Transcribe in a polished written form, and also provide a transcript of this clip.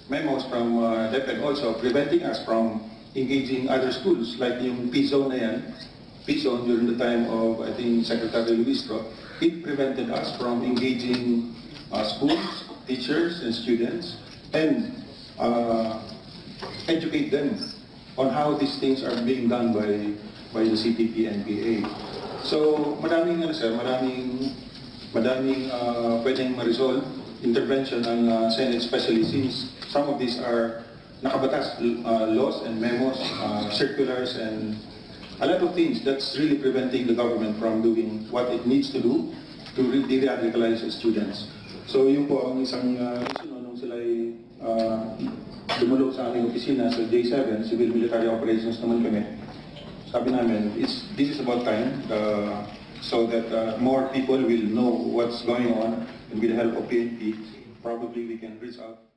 memos from DepEd also preventing us from engaging other schools like yung P-Zone na yan. P-Zone during the time of, I think, Secretary Luistro, it prevented us from engaging schools, teachers, and students, and educate them on how these things are being done by the CTP and PA. So maraming pwedeng ma-resolve intervention ng Senate, especially since some of these are nakabatas laws and memos, circulars, and a lot of things that's really preventing the government from doing what it needs to do to de-radicalize students. So yun po ang isang issue nung sila ay dumulog sa aming opisina sa J7, Civil Military Operations naman kami. Sabi namin, this is about time so that more people will know what's going on, and with the help of PNP, probably we can reach out